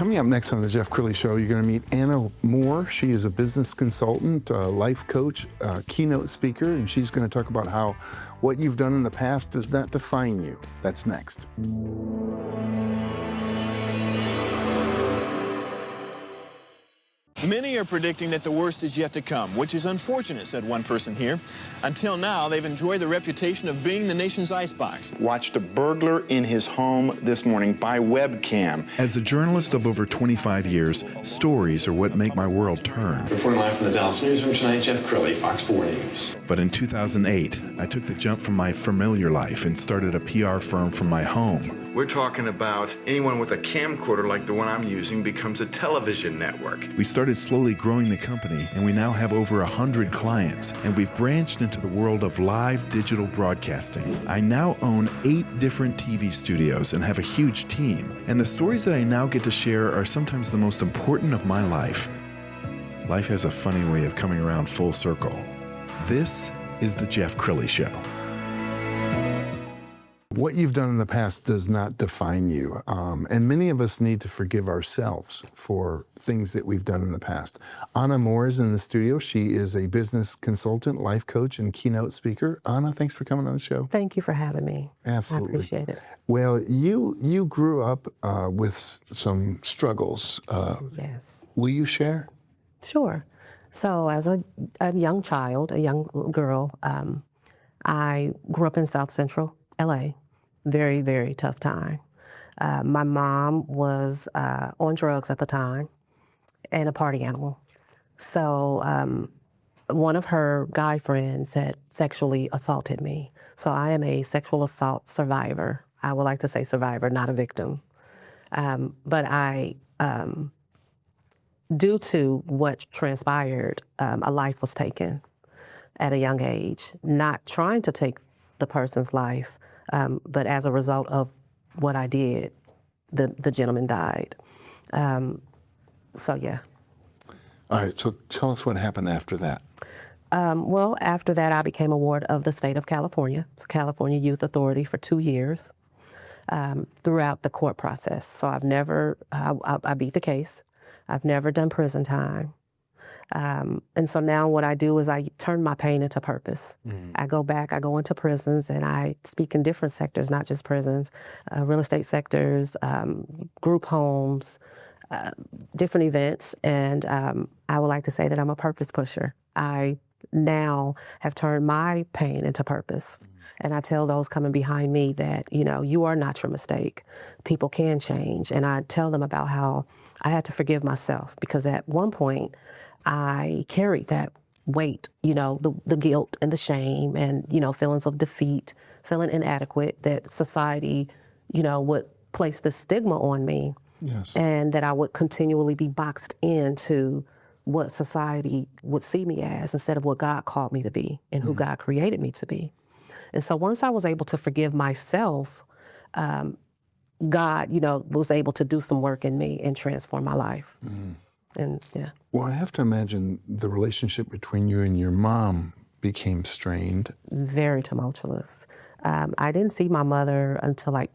Coming up next on the Jeff Crilley Show, you're going to meet Ahna Moore. She is a business consultant, life coach, keynote speaker, and she's going to talk about how what you've done in the past does not define you. That's next. Many are predicting that the worst is yet to come, which is unfortunate, said one person here. Until now, they've enjoyed the reputation of being the nation's icebox. Watched a burglar in his home this morning by webcam. As a journalist of over 25 years, stories are what make my world turn. Reporting live from the Dallas newsroom tonight, Jeff Crilley, Fox 4 News. But in 2008, I took the jump from my familiar life and started a PR firm from my home. We're talking about anyone with a camcorder like the one I'm using becomes a television network. We started slowly growing the company, and we now have over 100 clients, and we've branched into the world of live digital broadcasting. I now own 8 different TV studios and have a huge team, and the stories that I now get to share are sometimes the most important of my life. Life has a funny way of coming around full circle. This is the Jeff Crilley Show. What you've done in the past does not define you, and many of us need to forgive ourselves for things that we've done in the past. Ahna Moore is in the studio. She is a business consultant, life coach, and keynote speaker. Ahna, thanks for coming on the show. Thank you for having me. Absolutely. I appreciate it. Well, you grew up with some struggles. Yes. Will you share? Sure. So as a young child, a young girl, I grew up in South Central LA. Very, very tough time. My mom was on drugs at the time and a party animal. So one of her guy friends had sexually assaulted me. So I am a sexual assault survivor. I would like to say survivor, not a victim. But I, due to what transpired, a life was taken at a young age, not trying to take the person's life, but as a result of what I did, the gentleman died. So, yeah. All right, so tell us what happened after that. Well, after that, I became a ward of the state of California, it's California Youth Authority, for 2 years throughout the court process. So I've never, I beat the case. I've never done prison time. And so now what I do is I turn my pain into purpose. I go back, I go into prisons, and I speak in different sectors, not just prisons, real estate sectors, group homes, different events. And I would like to say that I'm a purpose pusher. I now have turned my pain into purpose. And I tell those coming behind me that, you know, you are not your mistake. People can change. And I tell them about how I had to forgive myself, because at one point, I carried that weight, you know, the guilt and the shame and, you know, feelings of defeat, feeling inadequate, that society, you know, would place the stigma on me. Yes. And that I would continually be boxed into what society would see me as instead of what God called me to be and who God created me to be. And so once I was able to forgive myself, God, you know, was able to do some work in me and transform my life. And yeah. Well, I have to imagine the relationship between you and your mom became strained. Very tumultuous. I didn't see my mother until I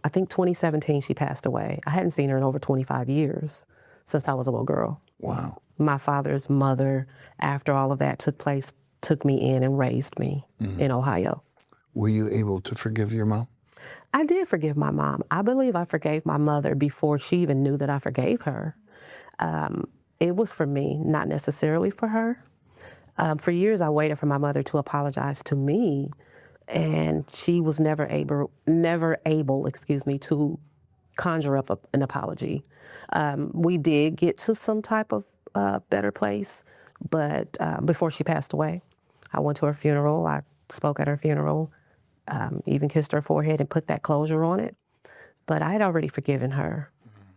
think 2017 she passed away. I hadn't seen her in over 25 years since I was a little girl. Wow. My father's mother, after all of that took place, took me in and raised me in Ohio. Were you able to forgive your mom? I did forgive my mom. I believe I forgave my mother before she even knew that I forgave her. It was for me, not necessarily for her. For years, I waited for my mother to apologize to me, and she was never able, to conjure up an apology. We did get to some type of better place, but before she passed away, I went to her funeral. I spoke at her funeral, even kissed her forehead and put that closure on it. But I had already forgiven her.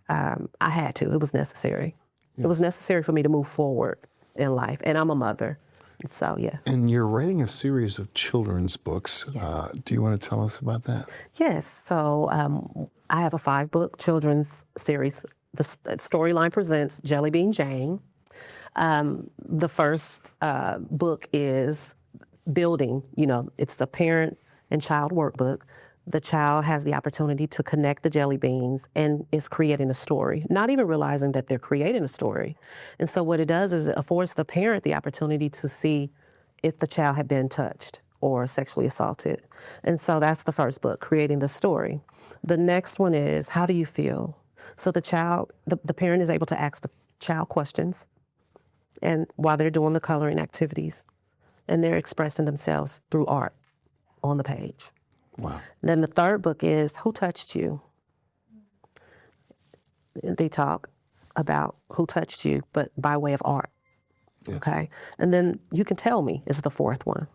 I had to. It was necessary. Yes. It was necessary for me to move forward in life, and I'm a mother, so yes. And you're writing a series of children's books. Yes. Do you want to tell us about that? Yes. So I have a 5-book children's series. The Storyline presents Jelly Bean Jane. The first book is Building. You know, it's a parent and child workbook. the child has the opportunity to connect the jelly beans and is creating a story, not even realizing that they're creating a story. And so what it does is it affords the parent the opportunity to see if the child had been touched or sexually assaulted. And so that's the first book, Creating the Story. The next one is, How Do You Feel? So the child, the parent is able to ask the child questions, and while they're doing the coloring activities, and they're expressing themselves through art on the page. Wow. Then the third book is Who Touched You? They talk about who touched you, but by way of art. Yes. Okay. And then You Can Tell Me is the fourth one.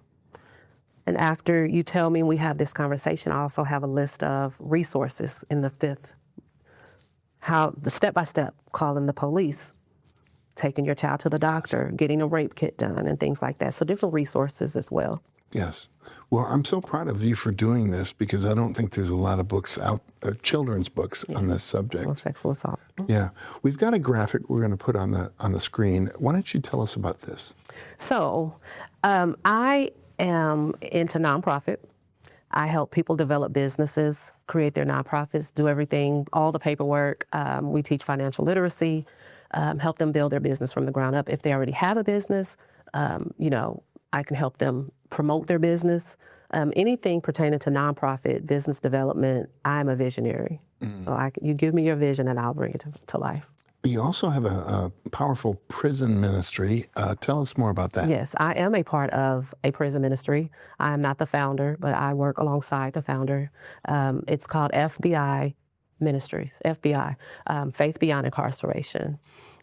And after you tell me, we have this conversation, I also have a list of resources in the fifth. How the step-by-step, calling the police, taking your child to the doctor, getting a rape kit done, and things like that. So different resources as well. Yes. Well, I'm so proud of you for doing this because I don't think there's a lot of books out, children's books on this subject. Well, sexual assault. Yeah. We've got a graphic we're going to put on the screen. Why don't you tell us about this? So I am into nonprofit. I help people develop businesses, create their nonprofits, do everything, all the paperwork. We teach financial literacy, help them build their business from the ground up. If they already have a business, I can help them promote their business. Anything pertaining to nonprofit business development, I'm a visionary. So you give me your vision and I'll bring it to life. You also have a powerful prison ministry. Tell us more about that. Yes, I am a part of a prison ministry. I am not the founder, but I work alongside the founder. It's called FBI Ministries, FBI, Faith Beyond Incarceration.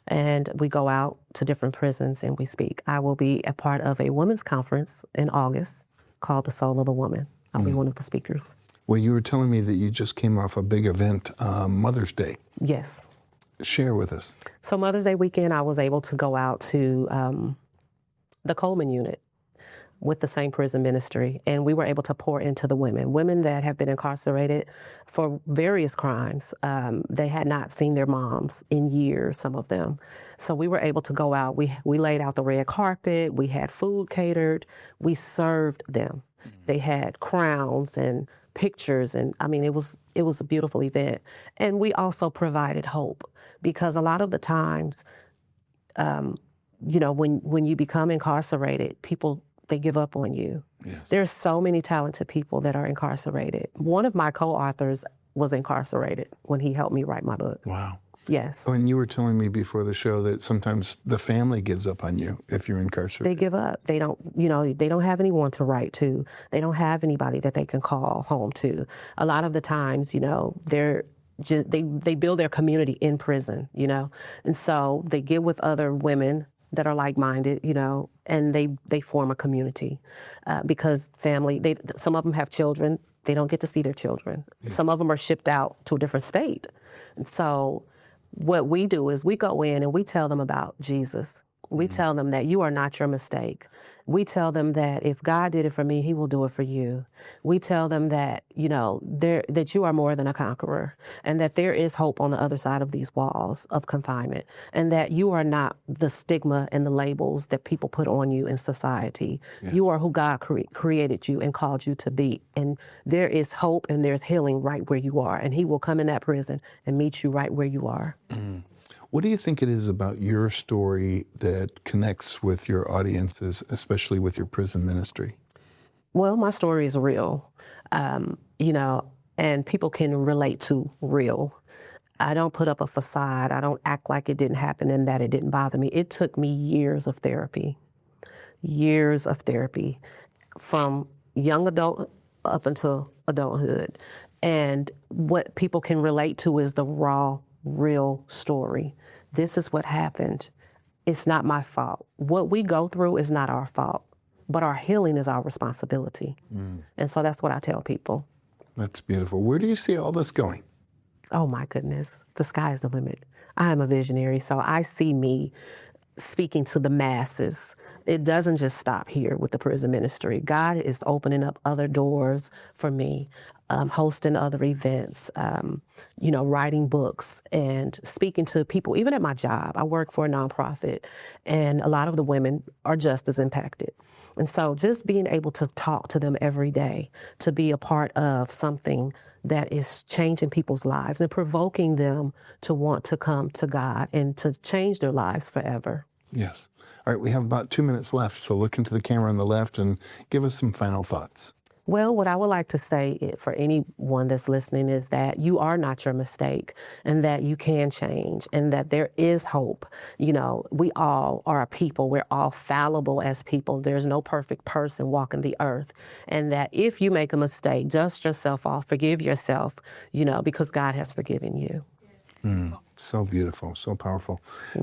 And we go out to different prisons and we speak. I will be a part of a women's conference in August called The Soul of a Woman. I'll be one of the speakers. Well, you were telling me that you just came off a big event, Mother's Day. Yes. Share with us. So Mother's Day weekend, I was able to go out to the Coleman unit with the same prison ministry, and we were able to pour into the women that have been incarcerated for various crimes. They had not seen their moms in years, some of them. So we were able to go out. We laid out the red carpet. We had food catered. We served them. They had crowns and pictures, and I mean, it was a beautiful event. And we also provided hope, because a lot of the times, when you become incarcerated, people, they give up on you. Yes. There's so many talented people that are incarcerated. One of my co-authors was incarcerated when he helped me write my book. Wow. Yes. And you were telling me before the show that sometimes the family gives up on you if you're incarcerated. They give up. They don't, they don't have anyone to write to. They don't have anybody that they can call home to. A lot of the times, they're just, they build their community in prison, and so they get with other women that are like-minded, and they form a community because family, some of them have children, they don't get to see their children. Yes. Some of them are shipped out to a different state. And so what we do is we go in and we tell them about Jesus. We tell them that you are not your mistake. We tell them that if God did it for me, he will do it for you. We tell them that, that you are more than a conqueror, and that there is hope on the other side of these walls of confinement, and that you are not the stigma and the labels that people put on you in society. Yes. You are who God created you and called you to be. And there is hope and there's healing right where you are. And he will come in that prison and meet you right where you are. Mm. What do you think it is about your story that connects with your audiences, especially with your prison ministry? Well, my story is real, and people can relate to real. I don't put up a facade. I don't act like it didn't happen and that it didn't bother me. It took me years of therapy from young adult up until adulthood. And what people can relate to is the raw, real story. This is what happened. It's not my fault. What we go through is not our fault, but our healing is our responsibility. And so that's what I tell people. That's beautiful. Where do you see all this going? Oh my goodness, the sky is the limit. I am a visionary, so I see me speaking to the masses. It doesn't just stop here with the prison ministry. God is opening up other doors for me hosting other events, writing books and speaking to people. Even at my job, I work for a nonprofit, and a lot of the women are just as impacted. And so just being able to talk to them every day, to be a part of something that is changing people's lives and provoking them to want to come to God and to change their lives forever. Yes. All right, we have about 2 minutes left, so look into the camera on the left and give us some final thoughts. Well, what I would like to say for anyone that's listening is that you are not your mistake, and that you can change, and that there is hope. We all are a people. We're all fallible as people. There's no perfect person walking the earth. And that if you make a mistake, dust yourself off, forgive yourself, because God has forgiven you. So beautiful, so powerful.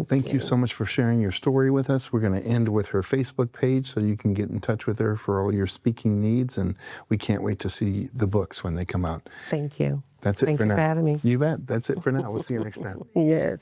Thank you so much for sharing your story with us. We're going to end with her Facebook page so you can get in touch with her for all your speaking needs, and we can't wait to see the books when they come out. Thank you. That's it Thank for you now. for having me. You bet. That's it for now. We'll see you next time. Yes.